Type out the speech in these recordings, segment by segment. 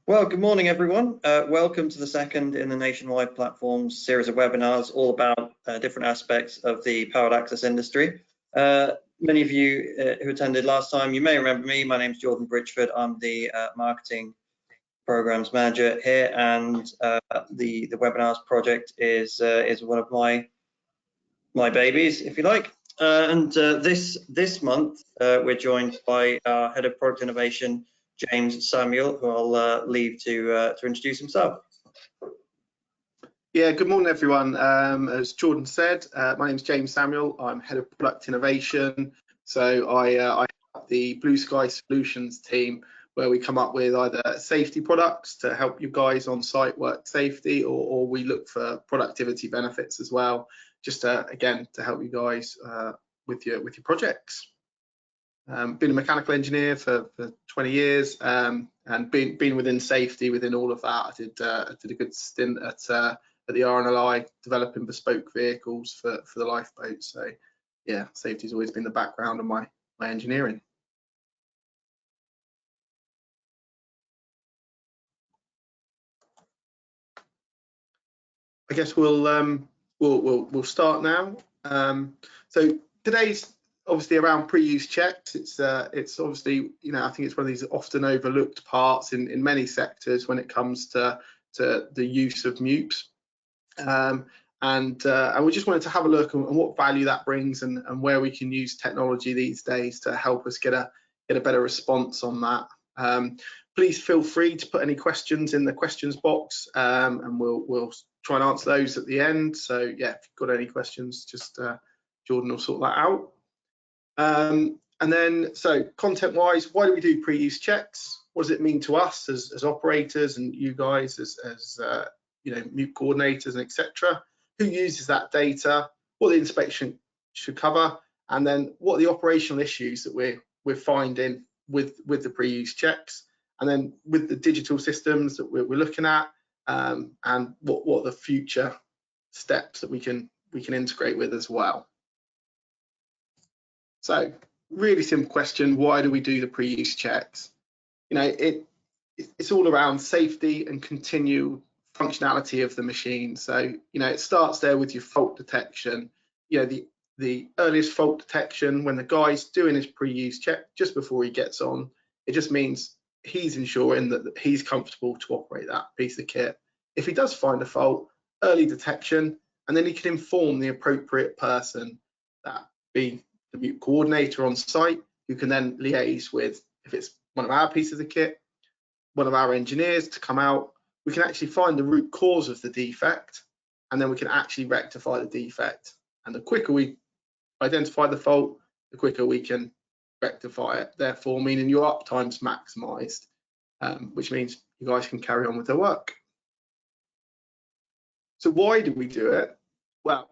Well, good morning, everyone. Welcome to the second in the Nationwide Platforms series of webinars, all about different aspects of the powered access industry. Many of you who attended last time, you may remember me. My name is Jordan Bridgeford. I'm the Marketing Programs Manager here, and the webinars project is one of my babies, if you like. This month, we're joined by our Head of Product Innovation, James Samuel, who I'll leave to introduce himself. Yeah, good morning, everyone. As Jordan said, my name is James Samuel. I'm Head of Product Innovation. So I have the Blue Sky Solutions team, where we come up with either safety products to help you guys on site work safety, or we look for productivity benefits as well, just again to help you guys with your projects. Been a mechanical engineer for 20 years, and been within safety within all of that. I did a good stint at the RNLI developing bespoke vehicles for the lifeboat. So yeah, safety's always been the background of my engineering. I guess we'll start now. So today's obviously around pre-use checks. It's obviously, I think it's one of these often overlooked parts in many sectors when it comes to the use of MEWPs. And we just wanted to have a look on what value that brings and where we can use technology these days to help us get a better response on that. Please feel free to put any questions in the questions box, and we'll try and answer those at the end. So yeah, if you've got any questions, just Jordan will sort that out. And then, so content-wise, why do we do pre-use checks? What does it mean to us as operators, and you guys as MEWP coordinators and etc.? Who uses that data? What the inspection should cover, and then what are the operational issues that we're finding with the pre-use checks, and then with the digital systems that we're looking at, and what are the future steps that we can integrate with as well. So really simple question: why do we do the pre-use checks? It's all around safety and continued functionality of the machine. So it starts there with your fault detection. The earliest fault detection, when the guy's doing his pre-use check just before he gets on, it just means he's ensuring that he's comfortable to operate that piece of kit. If he does find a fault, early detection, and then he can inform the appropriate person, that be the MEWP coordinator on site, who can then liaise with, if it's one of our pieces of kit, one of our engineers to come out. We can actually find the root cause of the defect, and then we can actually rectify the defect. And the quicker we identify the fault, the quicker we can rectify it, therefore meaning your uptime's maximised, which means you guys can carry on with the work. So why do we do it? Well,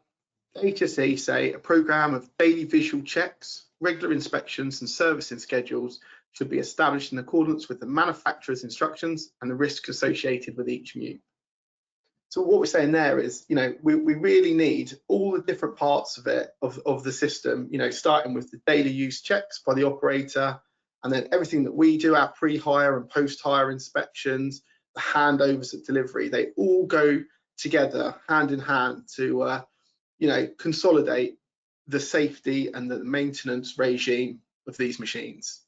the HSE say a programme of daily visual checks, regular inspections and servicing schedules should be established in accordance with the manufacturer's instructions and the risks associated with each MEWP. So what we're saying there is, we really need all the different parts of it, of the system, starting with the daily use checks by the operator, and then everything that we do, our pre-hire and post-hire inspections, the handovers at delivery, they all go together hand in hand to, consolidate the safety and the maintenance regime of these machines.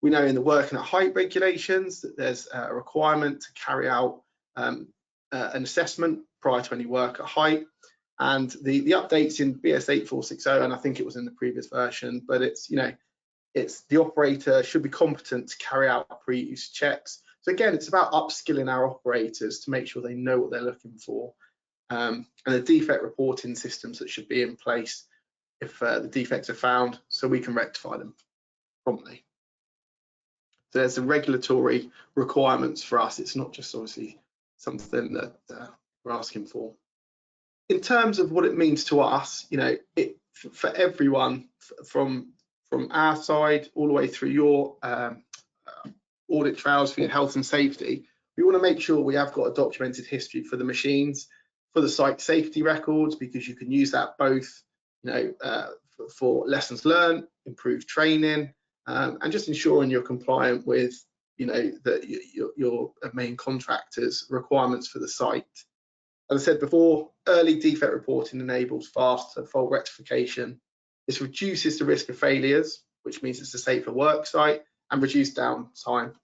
We know in the working at height regulations that there's a requirement to carry out an assessment prior to any work at height, and the updates in BS 8460, and I think it was in the previous version, but it's the operator should be competent to carry out pre-use checks. So again, it's about upskilling our operators to make sure they know what they're looking for, and the defect reporting systems that should be in place if the defects are found, so we can rectify them promptly. So there's some regulatory requirements for us. It's not just obviously something that we're asking for. In terms of what it means to us, for everyone, from our side all the way through your audit trails for your health and safety, we want to make sure we have got a documented history for the machines, for the site safety records, because you can use that both, for lessons learned, improved training, and just ensuring you're compliant with your main contractor's requirements for the site. As I said before, early defect reporting enables faster fault rectification. This reduces the risk of failures, which means it's a safer work site, and reduced downtime,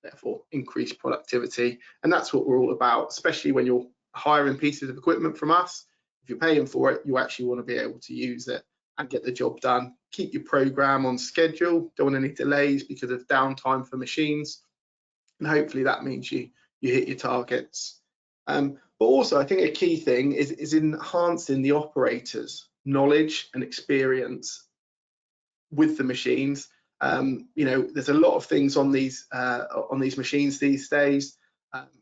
therefore increased productivity. And that's what we're all about, especially when you're hiring pieces of equipment from us. If you're paying for it, you actually want to be able to use it and get the job done. Keep your program on schedule, don't want any delays because of downtime for machines. And hopefully that means you hit your targets. But also, I think a key thing is enhancing the operator's knowledge and experience with the machines. There's a lot of things on these machines these days.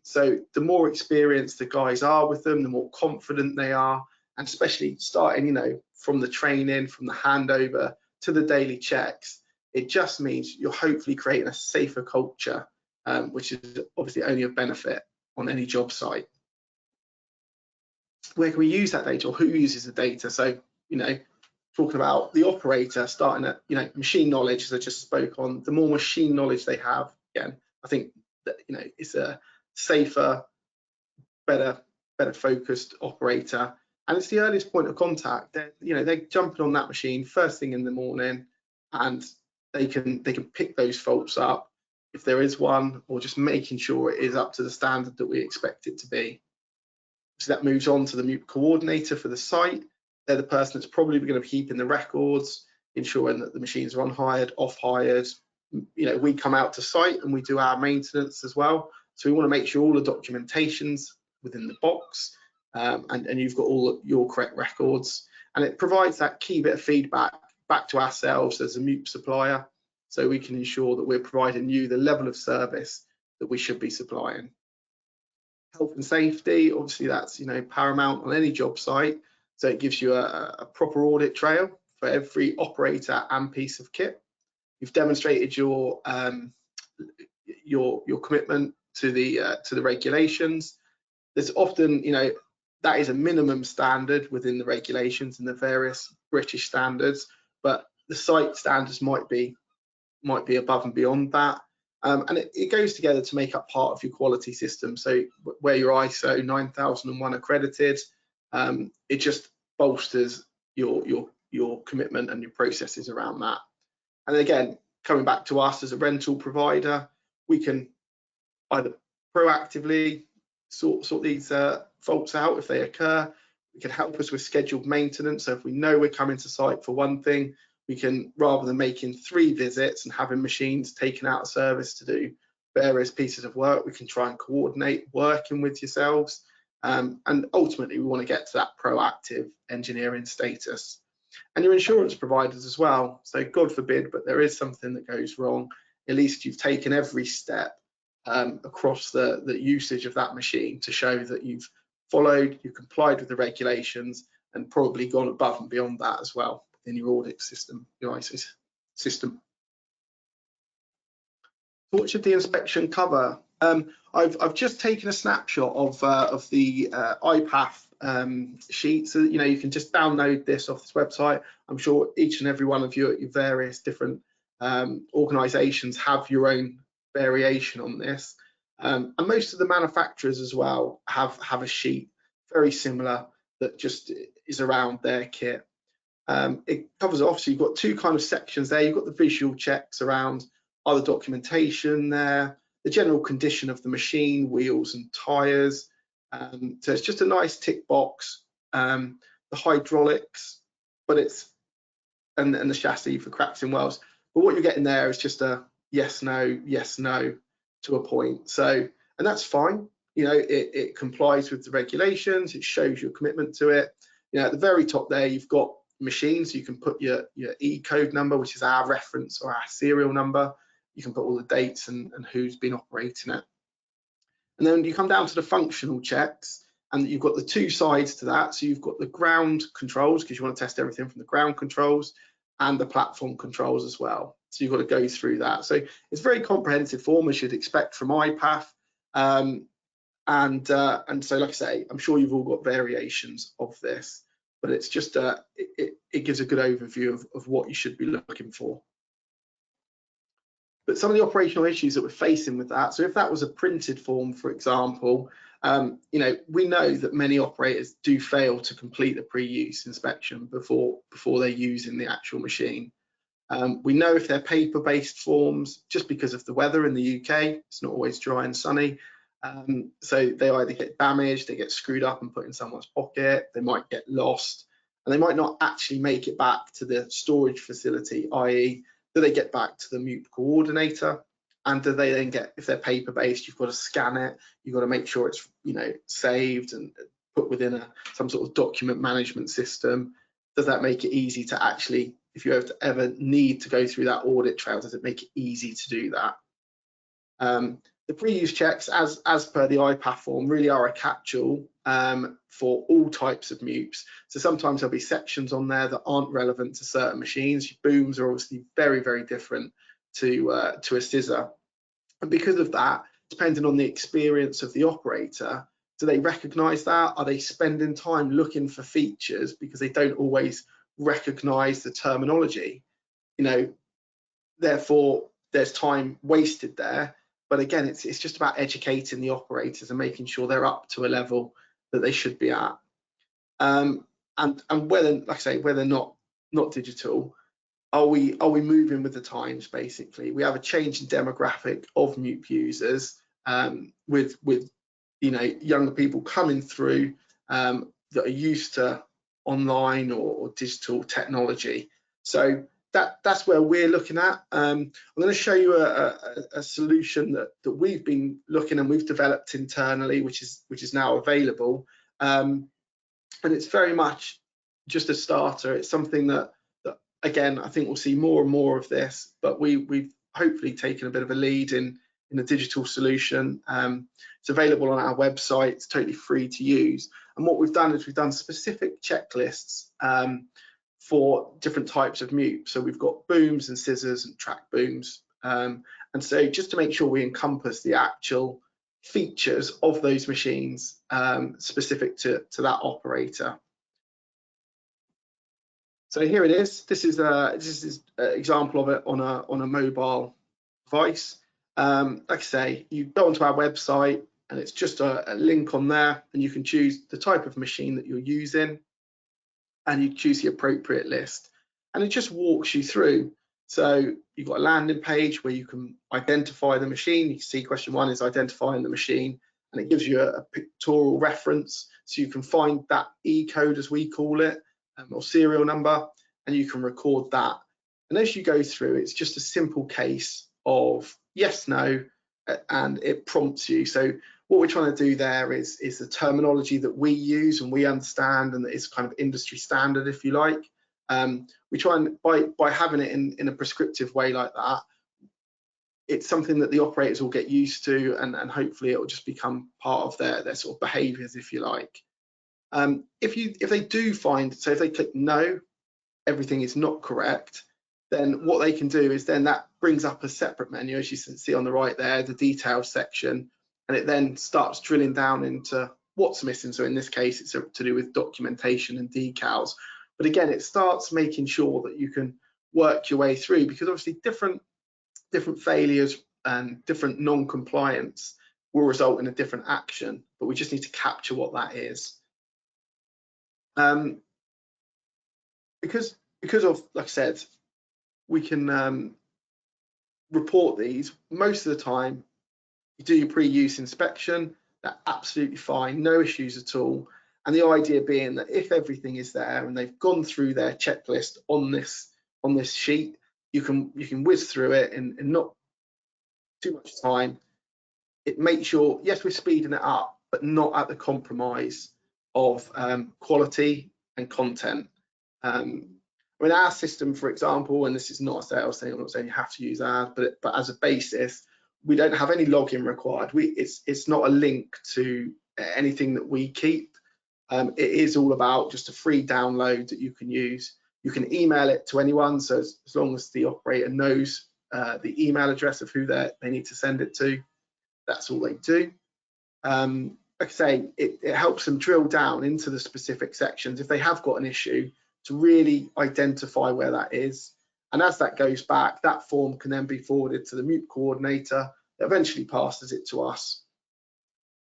So the more experienced the guys are with them, the more confident they are, and especially starting, from the training, from the handover to the daily checks, it just means you're hopefully creating a safer culture, which is obviously only of benefit on any job site. Where can we use that data, or who uses the data? So, talking about the operator starting at, machine knowledge, as I just spoke on, the more machine knowledge they have, again, I think that, it's a safer, better focused operator. And it's the earliest point of contact. They're jumping on that machine first thing in the morning, and they can pick those faults up if there is one, or just making sure it is up to the standard that we expect it to be. So that moves on to the MEWP coordinator for the site. They're the person that's probably going to be keeping the records, ensuring that the machines are on hired, off hired. We come out to site and we do our maintenance as well. So we want to make sure all the documentation's within the box, and you've got all your correct records. And it provides that key bit of feedback back to ourselves as a MEWP supplier, so we can ensure that we're providing you the level of service that we should be supplying. Health and safety, obviously that's paramount on any job site. So it gives you a proper audit trail for every operator and piece of kit. You've demonstrated your commitment to the regulations. There's often, that is a minimum standard within the regulations and the various British standards, but the site standards might be above and beyond that. And it goes together to make up part of your quality system. So where you're ISO 9001 accredited, it just bolsters your commitment and your processes around that. And again, coming back to us as a rental provider, we can either proactively sort these faults out if they occur. It can help us with scheduled maintenance. So if we know we're coming to site for one thing, we can, rather than making 3 visits and having machines taken out of service to do various pieces of work, we can try and coordinate working with yourselves. And ultimately, we want to get to that proactive engineering status. And your insurance providers as well. So God forbid, but there is something that goes wrong, at least you've taken every step across the usage of that machine to show that you've complied with the regulations, and probably gone above and beyond that as well in your audit system, your ISO system. What should the inspection cover? I've just taken a snapshot of the IPAF sheet, so you can just download this off this website. I'm sure each and every one of you at your various different organisations have your own variation on this, and most of the manufacturers as well have a sheet very similar that just is around their kit. It covers, obviously, you've got 2 kind of sections there. You've got the visual checks around other documentation there, the general condition of the machine, wheels and tyres. So it's just a nice tick box. The hydraulics, and the chassis for cracks and welds. But what you're getting there is just a yes, no to a point. So, and that's fine. It complies with the regulations. It shows your commitment to it. At the very top there, you've got machines. You can put your E code number, which is our reference or our serial number. You can put all the dates and who's been operating it. And then you come down to the functional checks, and you've got the 2 sides to that. So you've got the ground controls, because you want to test everything from the ground controls, and the platform controls as well. So you've got to go through that. So it's a very comprehensive form, as you'd expect from IPAF. And so, like I say, I'm sure you've all got variations of this, but it's just it gives a good overview of what you should be looking for. But some of the operational issues that we're facing with that, so if that was a printed form, for example, we know that many operators do fail to complete the pre-use inspection before they're using the actual machine. We know if they're paper-based forms, just because of the weather in the UK, it's not always dry and sunny. So they either get damaged, they get screwed up and put in someone's pocket, they might get lost, and they might not actually make it back to the storage facility, i.e. do they get back to the MEWP coordinator, and do they then get, if they're paper-based, you've got to scan it, you've got to make sure it's saved and put within some sort of document management system. Does that make it easy to actually, if you ever need to go through that audit trail, does it make it easy to do that? The pre-use checks, as per the IPAF form, really are a catch-all for all types of MEWPs. So sometimes there'll be sections on there that aren't relevant to certain machines. Booms are obviously very, very different to a scissor. And because of that, depending on the experience of the operator, do they recognise that? Are they spending time looking for features because they don't always recognise the terminology? Therefore, there's time wasted there. But again, it's just about educating the operators and making sure they're up to a level that they should be at. And whether, like I say, whether not digital, are we moving with the times? Basically, we have a change in demographic of MEWP users, with younger people coming through that are used to online or digital technology. So that's where we're looking at. I'm going to show you a solution that we've been looking and we've developed internally, which is now available, and it's very much just a starter. It's something that again, I think we'll see more and more of this, but we've hopefully taken a bit of a lead in a digital solution. It's available on our website. It's totally free to use. And what we've done is we've done specific checklists for different types of MEWP. So we've got booms and scissors and track booms. And so just to make sure we encompass the actual features of those machines specific to that operator. So here it is. This is an example of it on a mobile device. Like I say, you go onto our website and it's just a link on there, and you can choose the type of machine that you're using, and you choose the appropriate list, and it just walks you through. So you've got a landing page where you can identify the machine. You can see question 1 is identifying the machine, and it gives you a pictorial reference, so you can find that E code, as we call it, or serial number, and you can record that. And as you go through, it's just a simple case of yes, no, and it prompts you. So what we're trying to do there is the terminology that we use and we understand, and that is kind of industry standard, if you like. We try and by having it in a prescriptive way like that, it's something that the operators will get used to, and hopefully it will just become part of their sort of behaviours, if you like. If they do find, so if they click no, everything is not correct, then what they can do is then that brings up a separate menu, as you can see on the right there, the details section, and it then starts drilling down into what's missing. So in this case, it's to do with documentation and decals. But again, it starts making sure that you can work your way through, because obviously different failures and different non-compliance will result in a different action, but we just need to capture what that is. Because of, like I said, we can report these most of the time. You do your pre-use inspection, that's absolutely fine, no issues at all. And the idea being that if everything is there and they've gone through their checklist on this sheet, you can whiz through it in not too much time. It makes sure, yes, we're speeding it up, but not at the compromise of quality and content. I mean, our system, for example, and this is not a sales thing, I'm not saying you have to use ours, but as a basis, we don't have any login required. It's not a link to anything that we keep. It is all about just a free download that you can use. You can email it to anyone, so as long as the operator knows the email address of who they need to send it to, that's all they do. Like I say, it helps them drill down into the specific sections if they have got an issue, to really identify where that is, And as that goes back, that form can then be forwarded to the MEWP coordinator that eventually passes it to us.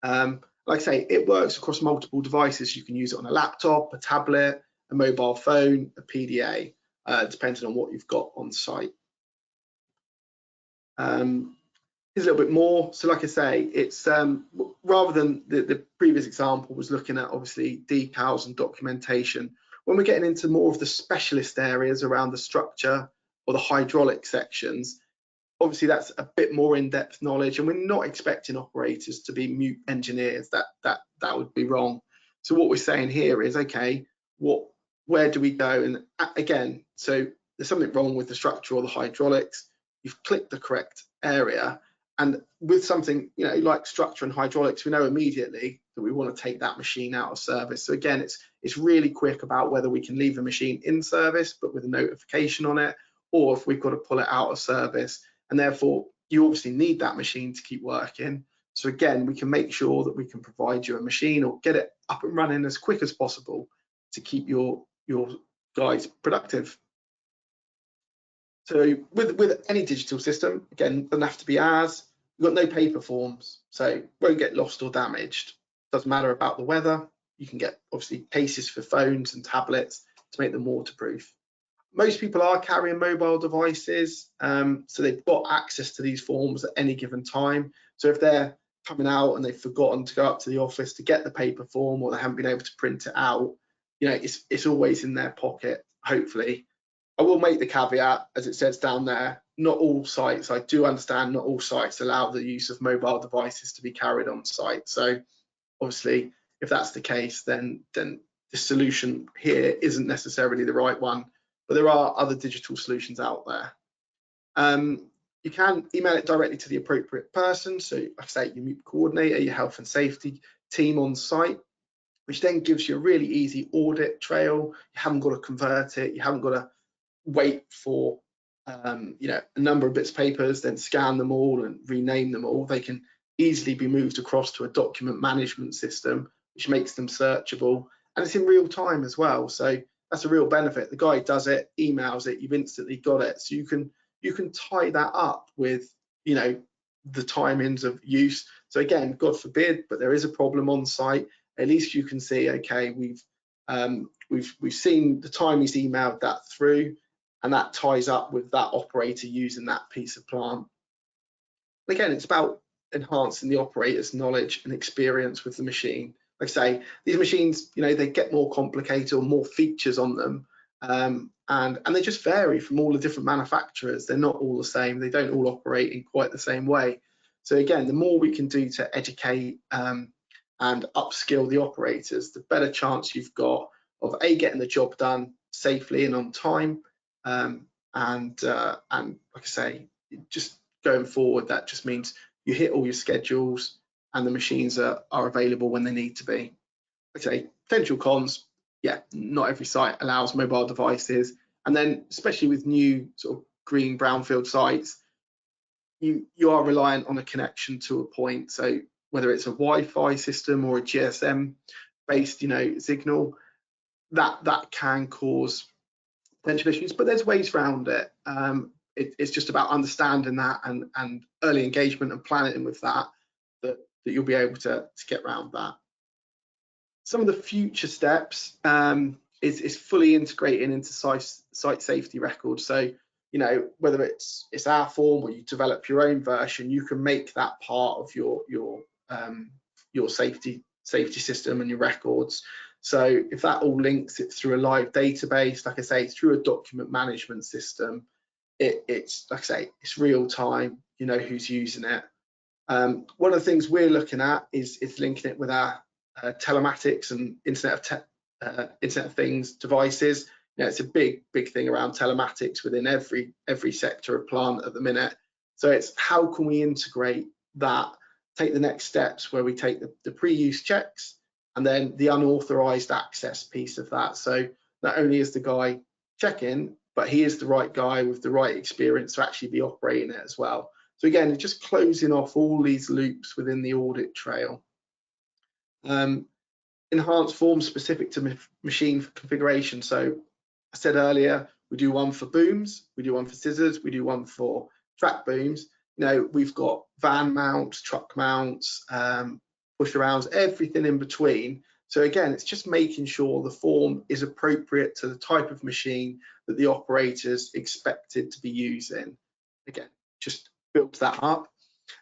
Like I say, it works across multiple devices. You can use it on a laptop, a tablet, a mobile phone, a PDA, depending on what you've got on site. Here's a little bit more. So like I say, it's rather than the previous example was looking at obviously decals and documentation. When we're getting into more of the specialist areas around the structure or the hydraulic sections, obviously that's a bit more in-depth knowledge, and we're not expecting operators to be MEWP engineers. That would be wrong. So what we're saying here is, okay, where do we go? And again, so there's something wrong with the structure or the hydraulics. You've clicked the correct area, and with something, you know, like structure and hydraulics, we know immediately that we want to take that machine out of service. So again, it's really quick about whether we can leave a machine in service but with a notification on it, or if we've got to pull it out of service. And therefore, you obviously need that machine to keep working. So again, we can make sure that we can provide you a machine or get it up and running as quick as possible to keep your guys productive. So with any digital system, again, doesn't have to be ours. We've got no paper forms, so won't get lost or damaged. Doesn't matter about the weather. You can get obviously cases for phones and tablets to make them waterproof. Most people are carrying mobile devices, so they've got access to these forms at any given time. So if they're coming out and they've forgotten to go up to the office to get the paper form, or they haven't been able to print it out, you know, it's always in their pocket, hopefully. I will make the caveat, as it says down there, not all sites, I do understand not all sites allow the use of mobile devices to be carried on site. So obviously, if that's the case, then the solution here isn't necessarily the right one. But there are other digital solutions out there. You can email it directly to the appropriate person. So like I say, your MEWP coordinator, your health and safety team on site, which then gives you a really easy audit trail. You haven't got to convert it. You haven't got to wait for you know, a number of bits of papers, then scan them all and rename them all. They can easily be moved across to a document management system, which makes them searchable, and it's in real time as well. So that's a real benefit. The guy does it, emails it, you've instantly got it. So you can tie that up with, you know, the timings of use. So again, God forbid, but there is a problem on site, at least you can see, okay, we've seen the time he's emailed that through, and that ties up with that operator using that piece of plant. Again, it's about enhancing the operator's knowledge and experience with the machine. Like I say, these machines, you know, they get more complicated or more features on them, and they just vary from all the different manufacturers. They're not all the same. They don't all operate in quite the same way. So again, the more we can do to educate and upskill the operators, the better chance you've got of getting the job done safely and on time. And like I say, just going forward, that just means you hit all your schedules and the machines are available when they need to be. Like I say, potential cons, yeah, not every site allows mobile devices, and then especially with new sort of green brownfield sites, you are reliant on a connection to a point. So whether it's a Wi-Fi system or a GSM based, you know, signal, that can cause potential issues, but there's ways around it. It's just about understanding that and early engagement and planning with that you'll be able to get around that. Some of the future steps is fully integrating into site safety records. So, you know, whether it's our form or you develop your own version, you can make that part of your safety system and your records. So if that all links it through a live database, like I say, through a document management system, it's like I say, it's real time. You know who's using it. One of the things we're looking at is linking it with our telematics and Internet of Things devices. You know, it's a big thing around telematics within every sector of plant at the minute. So it's how can we integrate that, take the next steps where we take the pre-use checks and then the unauthorized access piece of that. So not only is the guy checking, but he is the right guy with the right experience to actually be operating it as well. So again, it's just closing off all these loops within the audit trail. Enhanced forms specific to machine configuration. So I said earlier, We do one for booms, we do one for scissors, we do one for track booms. You know, we've got van mounts, truck mounts, push arounds, everything in between. So again, it's just making sure the form is appropriate to the type of machine that the operator's expected to be using. Again, just build that up.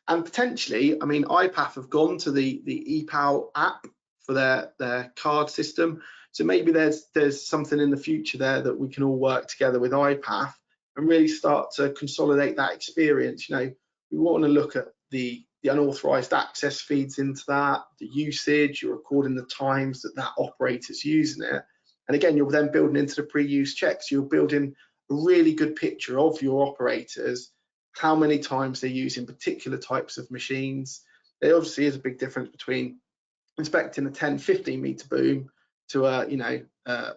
And potentially, I mean, IPAF have gone to the ePal app for their card system. So maybe there's something in the future there that we can all work together with IPAF and really start to consolidate that experience. You know, we want to look at the unauthorized access feeds into that, the usage, you're recording the times that operator's using it. And again, you're then building into the pre-use checks, you're building a really good picture of your operators, how many times they're using particular types of machines. There obviously is a big difference between inspecting a 10, 15 meter boom to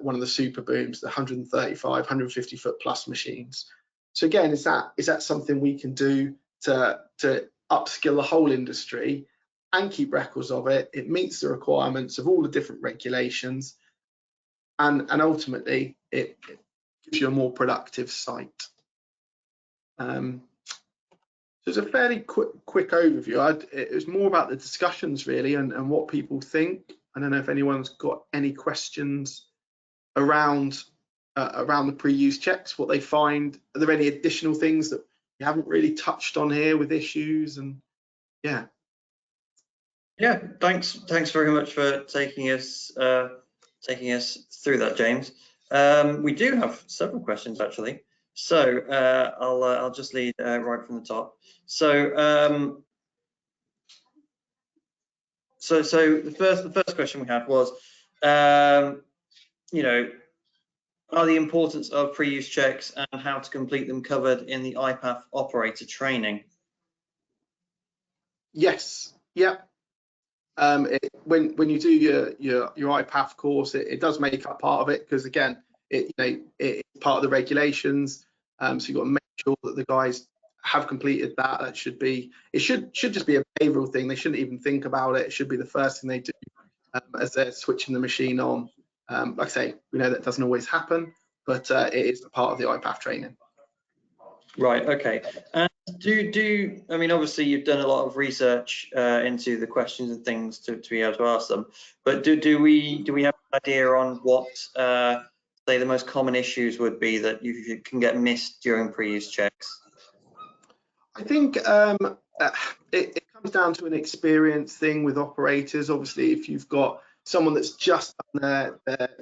one of the super booms, the 135, 150 foot plus machines. So again, is that something we can do to upskill the whole industry and keep records of it? It meets the requirements of all the different regulations, and ultimately it gives you a more productive site. So it's a fairly quick overview. It was more about the discussions really and what people think. I don't know if anyone's got any questions around the pre-use checks, what they find. Are there any additional things that you haven't really touched on here with issues? And yeah. Yeah, thanks very much for taking us through that, James. We do have several questions actually, so I'll just lead right from the top. So so the first question we had was, you know, are the importance of pre-use checks and how to complete them covered in the IPAF operator training? Yes. Yeah. When you do your IPAF course, it does make up part of it, because again, it's part of the regulations. So you've got to make sure that the guys have completed that. That should just be a behavioural thing. They shouldn't even think about it. It should be the first thing they do as they're switching the machine on. Like I say, we know that doesn't always happen, but it is a part of the IPAF training. Right. Okay. And I mean, obviously you've done a lot of research into the questions and things to be able to ask them, but do we have an idea on what say the most common issues would be that you can get missed during pre-use checks? I think it comes down to an experience thing with operators. Obviously, if you've got someone that's just done their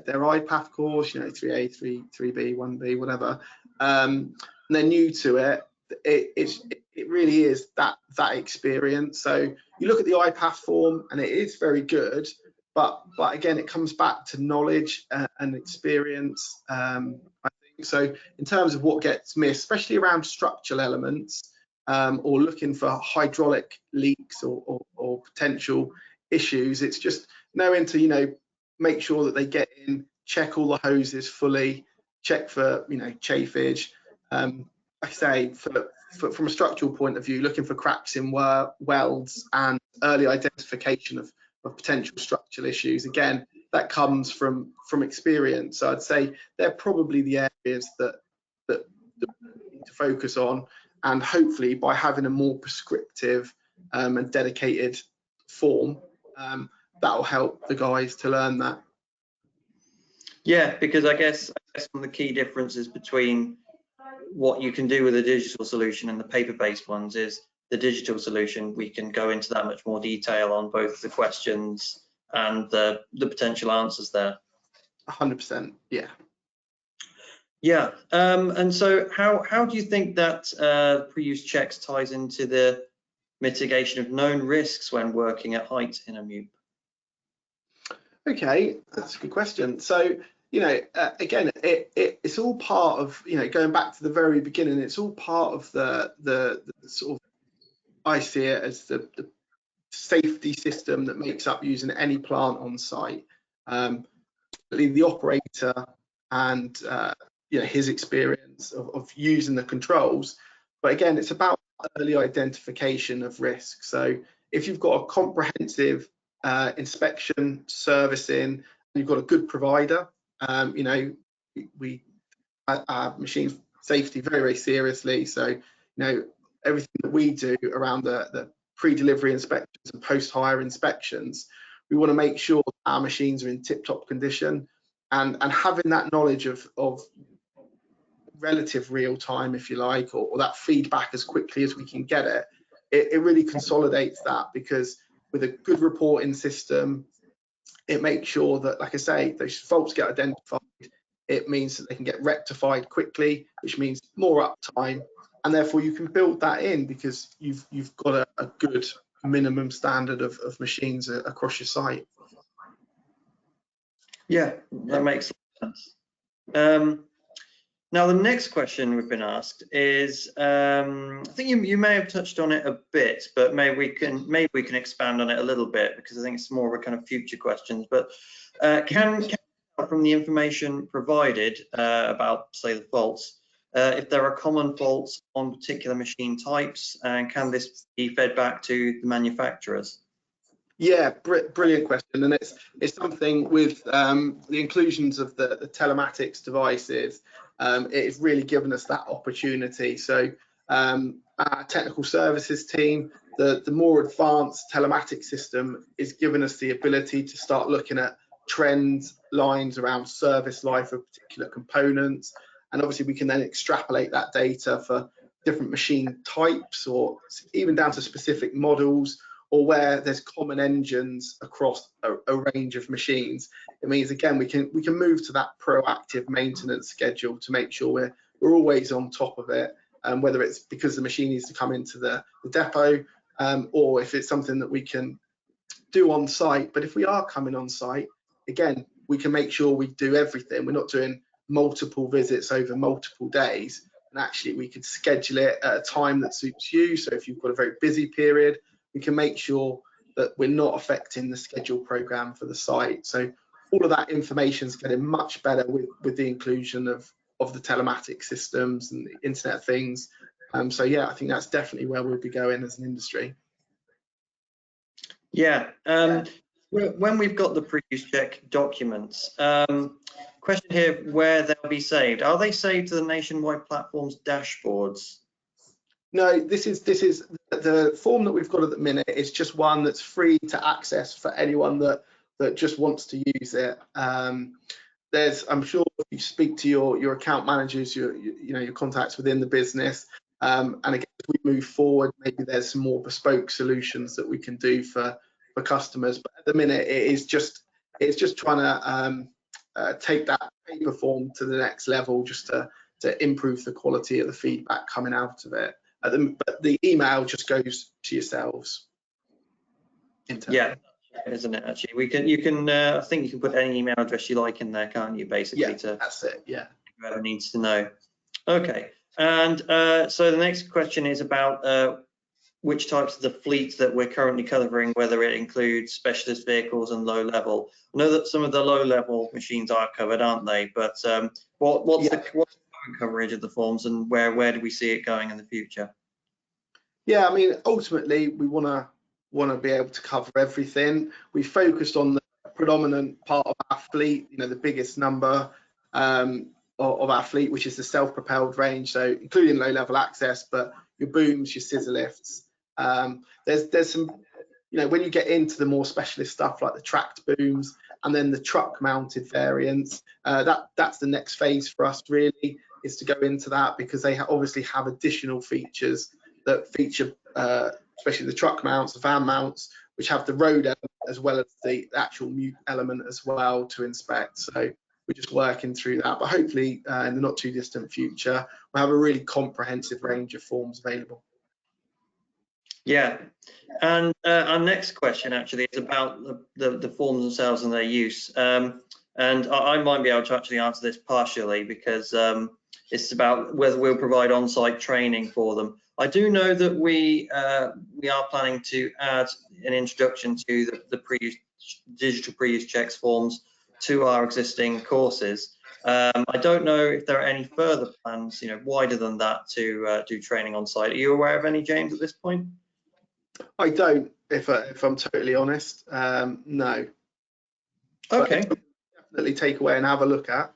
IPAF course, 3A, 3B, 1B, whatever, and they're new to it, it really is that experience. So you look at the IPAF form and it is very good, but again, it comes back to knowledge and experience. I think so. In terms of what gets missed, especially around structural elements, or looking for hydraulic leaks or potential issues, it's just knowing to make sure that they get in, check all the hoses fully, check for chafage. Like I say, from a structural point of view, looking for cracks in welds and early identification of potential structural issues. Again, that comes from experience. So I'd say they're probably the areas that we need to focus on, and hopefully by having a more prescriptive and dedicated form, that will help the guys to learn that. Yeah, because I guess one of the key differences between what you can do with a digital solution and the paper-based ones is the digital solution, we can go into that much more detail on both the questions and the potential answers there. 100%, yeah. Yeah, and so how do you think that pre-use checks ties into the mitigation of known risks when working at height in a MEWP? Okay, that's a good question. So, again, it's all part of, going back to the very beginning, it's all part of the sort of, I see it as the safety system that makes up using any plant on site. The operator and his experience of using the controls, but again, it's about early identification of risk. So if you've got a comprehensive inspection, servicing, and you've got a good provider, we our machine safety very, very seriously. So, you know, everything that we do around the pre-delivery inspections and post-hire inspections, we want to make sure that our machines are in tip-top condition, and having that knowledge of relative real time, if you like, or that feedback as quickly as we can get it really consolidates that, because with a good reporting system, it makes sure that, like I say, those faults get identified. It means that they can get rectified quickly, which means more uptime, and therefore you can build that in because you've got a good minimum standard of machines across your site. Yeah, that makes sense. Now, the next question we've been asked is, I think you may have touched on it a bit, but maybe we can expand on it a little bit, because I think it's more of a kind of future questions. But can from the information provided about, say, the faults, if there are common faults on particular machine types, and can this be fed back to the manufacturers? Yeah, brilliant question, and it's something with the inclusions of the telematics devices. It's really given us that opportunity. So our technical services team, the more advanced telematics system is giving us the ability to start looking at trends lines around service life of particular components, and obviously we can then extrapolate that data for different machine types, or even down to specific models, or where there's common engines across a range of machines. It means, again, we can move to that proactive maintenance schedule to make sure we're always on top of it, whether it's because the machine needs to come into the depot, or if it's something that we can do on site. But if we are coming on site, again, we can make sure we do everything. We're not doing multiple visits over multiple days, and actually we could schedule it at a time that suits you. So if you've got a very busy period, we can make sure that we're not affecting the schedule program for the site. So all of that information is getting much better with the inclusion of the telematic systems and the Internet of Things. So yeah, I think that's definitely where we'll be going as an industry. Yeah. When we've got the preuse check documents, question here, where they'll be saved. Are they saved to the Nationwide Platforms dashboards? No, this is the form that we've got at the minute. It's just one that's free to access for anyone that just wants to use it. I'm sure if you speak to your account managers, your contacts within the business, and again, as we move forward, maybe there's some more bespoke solutions that we can do for customers. But at the minute, it's just trying to take that paper form to the next level, just to improve the quality of the feedback coming out of it. But the email just goes to yourselves. Yeah, isn't it? Actually, you can. I think you can put any email address you like in there, can't you? Basically, yeah, that's it. Yeah. Whoever needs to know. Okay, and so the next question is about which types of the fleet that we're currently covering, whether it includes specialist vehicles and low level. I know that some of the low level machines are covered, aren't they? But what's the current coverage of the forms, and where do we see it going in the future? Yeah, I mean, ultimately we want to be able to cover everything. We focused on the predominant part of our fleet, the biggest number of our fleet, which is the self-propelled range, so including low-level access, but your booms, your scissor lifts. There's some, when you get into the more specialist stuff like the tracked booms and then the truck-mounted variants, that's the next phase for us, really, is to go into that, because they obviously have additional features that feature, especially the truck mounts, the van mounts, which have the road element as well as the actual MEWP element as well to inspect. So we're just working through that, but hopefully in the not too distant future, we'll have a really comprehensive range of forms available. Yeah, and our next question actually is about the forms themselves and their use. And I might be able to actually answer this partially, because it's about whether we'll provide on-site training for them. I do know that we are planning to add an introduction to the digital preuse checks forms to our existing courses. I don't know if there are any further plans, wider than that, to do training on site. Are you aware of any, James, at this point? I don't, if I'm totally honest. No. Okay. But definitely take away and have a look at.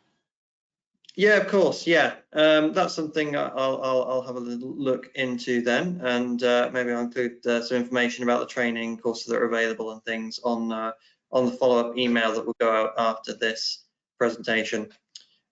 Yeah, of course. Yeah, that's something I'll have a little look into then, and maybe I'll include some information about the training courses that are available and things on the follow-up email that will go out after this presentation.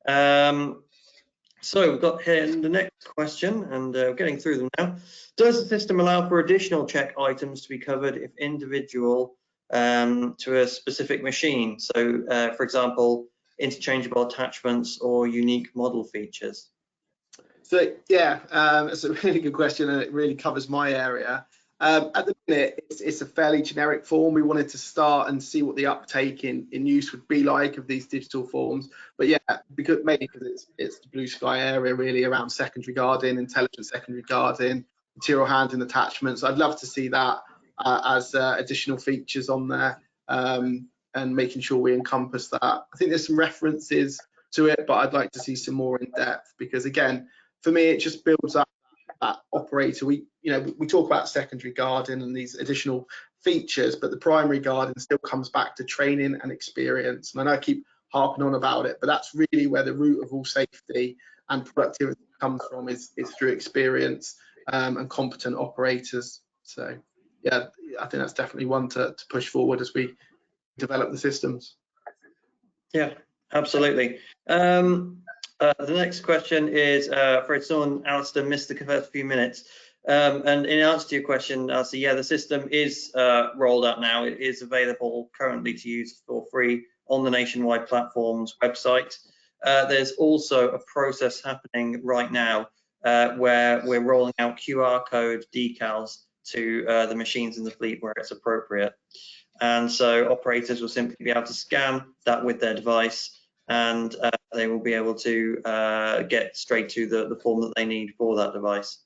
So we've got here the next question, and we're getting through them now. Does the system allow for additional check items to be covered if individual to a specific machine? So, for example, interchangeable attachments or unique model features? So yeah, it's a really good question, and it really covers my area. At the minute, it's a fairly generic form. We wanted to start and see what the uptake in use would be like of these digital forms. But yeah, mainly because it's the blue sky area really around secondary guarding, intelligent secondary guarding, material handling attachments. I'd love to see that as additional features on there, and making sure we encompass that. I think there's some references to it, but I'd like to see some more in depth, because again, for me, it just builds up that operator. We talk about secondary guarding and these additional features, but the primary guarding still comes back to training and experience. And I know I keep harping on about it, but that's really where the root of all safety and productivity comes from, is through experience and competent operators. So yeah, I think that's definitely one to push forward as we develop the systems. Yeah, absolutely. The next question is for someone, Alistair missed the first few minutes. And in answer to your question, Alistair, yeah, the system is rolled out now. It is available currently to use for free on the Nationwide Platforms website. There's also a process happening right now where we're rolling out QR code decals to the machines in the fleet where it's appropriate. And so operators will simply be able to scan that with their device, and they will be able to get straight to the form that they need for that device.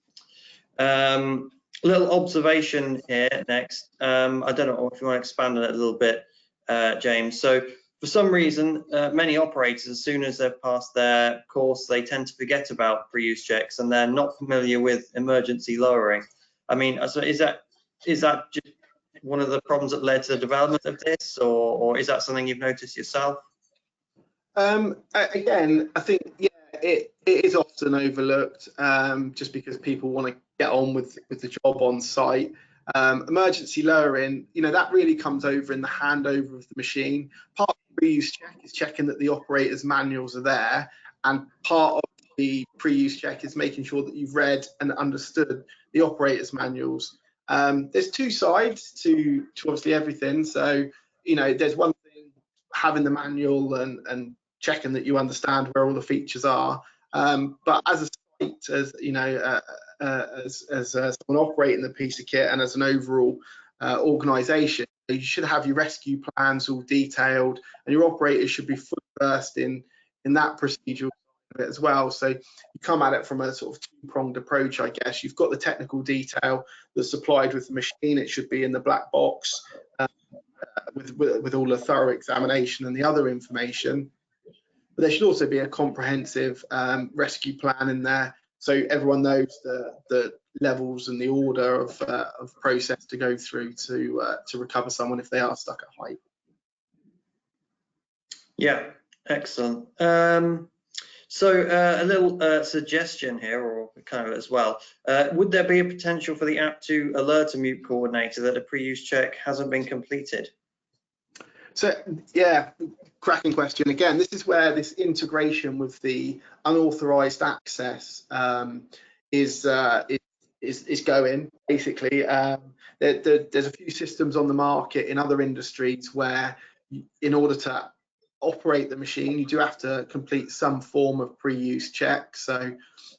Little observation here next. I don't know if you want to expand on it a little bit, James. So for some reason, many operators, as soon as they've passed their course, they tend to forget about pre-use checks, and they're not familiar with emergency lowering. I mean, so is that just one of the problems that led to the development of this, or is that something you've noticed yourself? Again, I think it is often overlooked, just because people want to get on with the job on site. Emergency lowering, that really comes over in the handover of the machine. Part of the pre-use check is checking that the operator's manuals are there, and part of the pre-use check is making sure that you've read and understood the operator's manuals. There's two sides to obviously everything. So there's one thing, having the manual and checking that you understand where all the features are, but as a site, as someone operating the piece of kit, and as an overall organisation, you should have your rescue plans all detailed, and your operators should be fully versed in that procedural of it as well. So you come at it from a sort of two-pronged approach, I guess. You've got the technical detail that's supplied with the machine. It should be in the black box with all the thorough examination and the other information. But there should also be a comprehensive rescue plan in there, so everyone knows the levels and the order of process to go through to recover someone if they are stuck at height. Yeah, excellent. So a little suggestion here, or kind of as well, would there be a potential for the app to alert a MEWP coordinator that a pre-use check hasn't been completed? So yeah, cracking question. Again, this is where this integration with the unauthorized access is going, basically. There's a few systems on the market in other industries where in order to operate the machine, you do have to complete some form of pre-use check. So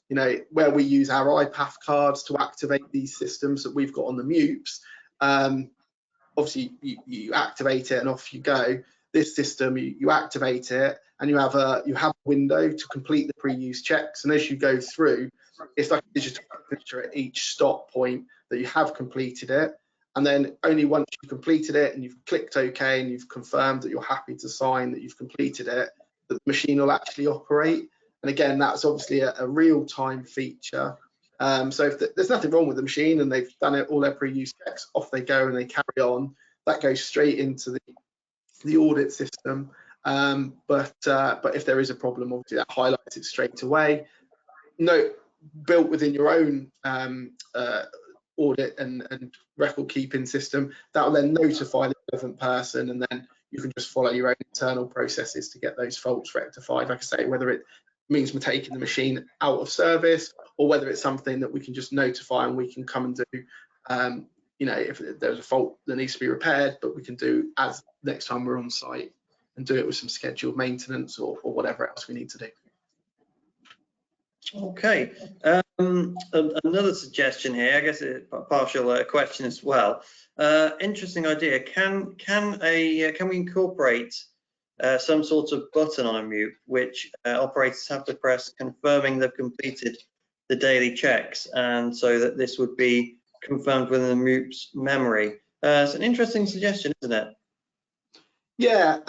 where we use our iPath cards to activate these systems that we've got on the MEWPs, obviously you activate it and off you go. This system, you activate it and you have a window to complete the pre-use checks, and as you go through, it's like a digital signature at each stop point that you have completed it. And then only once you've completed it and you've clicked OK and you've confirmed that you're happy to sign that you've completed it, that the machine will actually operate. And again, that's obviously a real-time feature. So if there's nothing wrong with the machine and they've done all their pre-use checks, off they go and they carry on. That goes straight into the audit system, But if there is a problem, obviously that highlights it straight away. Note built within your own audit and record keeping system, that will then notify the relevant person, and then you can just follow your own internal processes to get those faults rectified. Like I say, whether it means we're taking the machine out of service, or whether it's something that we can just notify and we can come and do, you know, if there's a fault that needs to be repaired, but we can do as next time we're on site and do it with some scheduled maintenance or whatever else we need to do. Okay, another suggestion here, I guess a partial question as well. Interesting idea. Can we incorporate some sort of button on a MEWP which operators have to press, confirming they've completed the daily checks, and so that this would be confirmed within the MEWP's memory? It's an interesting suggestion, isn't it? Yeah,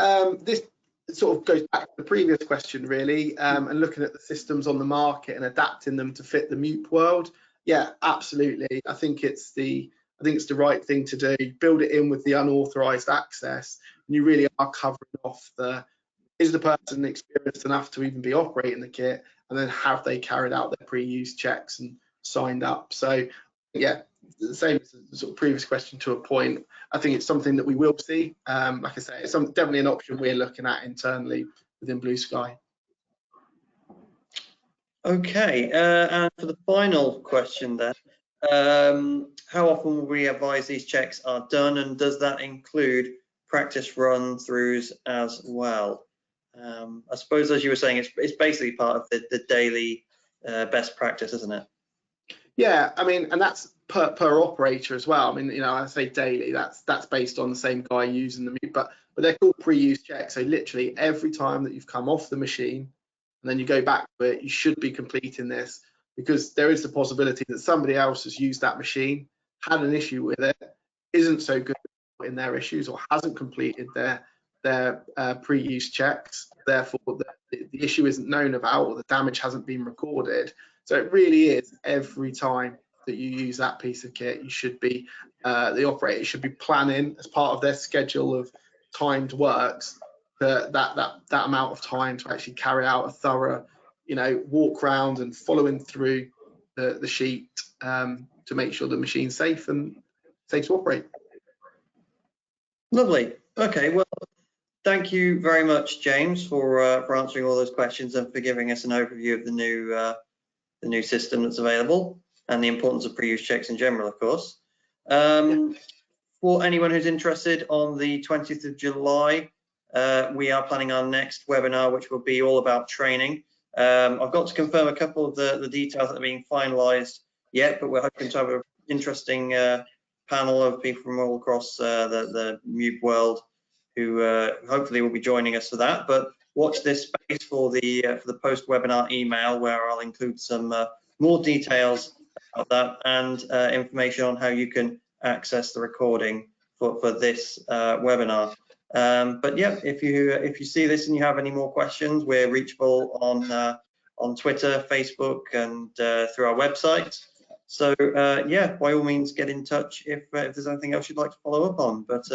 this sort of goes back to the previous question, really, and looking at the systems on the market and adapting them to fit the MEWP world. Yeah, absolutely. I think it's the right thing to do. Build it in with the unauthorized access, and you really are covering off is the person experienced enough to even be operating the kit, and then have they carried out their pre-use checks and signed up. So yeah, the same as the sort of previous question to a point. I think it's something that we will see. Like I say, it's definitely an option we're looking at internally within Blue Sky. Okay, and for the final question then, how often will we advise these checks are done, and does that include practice run-throughs as well? I suppose, as you were saying, it's basically part of the daily best practice, isn't it? Yeah, I mean, and that's per operator as well. I mean, you know, I say daily, that's based on the same guy using the MEWP, but they're called pre-use checks. So literally every time that you've come off the machine and then you go back to it, you should be completing this, because there is the possibility that somebody else has used that machine, had an issue with it, isn't so good in their issues, or hasn't completed their pre-use checks. Therefore, the issue isn't known about, or the damage hasn't been recorded. So it really is every time that you use that piece of kit, you should be, the operator should be planning as part of their schedule of timed works that amount of time to actually carry out a thorough, you know, walk round and following through the sheet to make sure the machine's safe and safe to operate. Lovely. Okay, well, thank you very much, James, for answering all those questions and for giving us an overview of the new system that's available, and the importance of pre-use checks in general, of course. For anyone who's interested, on the 20th of July, we are planning our next webinar, which will be all about training. I've got to confirm a couple of the details that are being finalised yet, but we're hoping to have an interesting panel of people from all across the MEWP world who hopefully will be joining us for that. But watch this space for the post-webinar email, where I'll include some more details about that, and information on how you can access the recording for this webinar. But yeah, if you see this and you have any more questions, we're reachable on Twitter, Facebook, and through our website. So yeah, by all means, get in touch if there's anything else you'd like to follow up on. But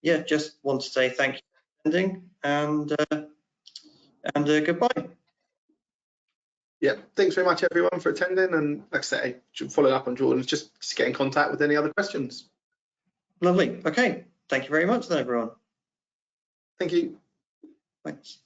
yeah, just want to say thank you for attending, and goodbye. Yeah, thanks very much everyone for attending, and like I say, following up on Jordan, just get in contact with any other questions. Lovely. Okay, thank you very much then, everyone. Thank you. Thanks.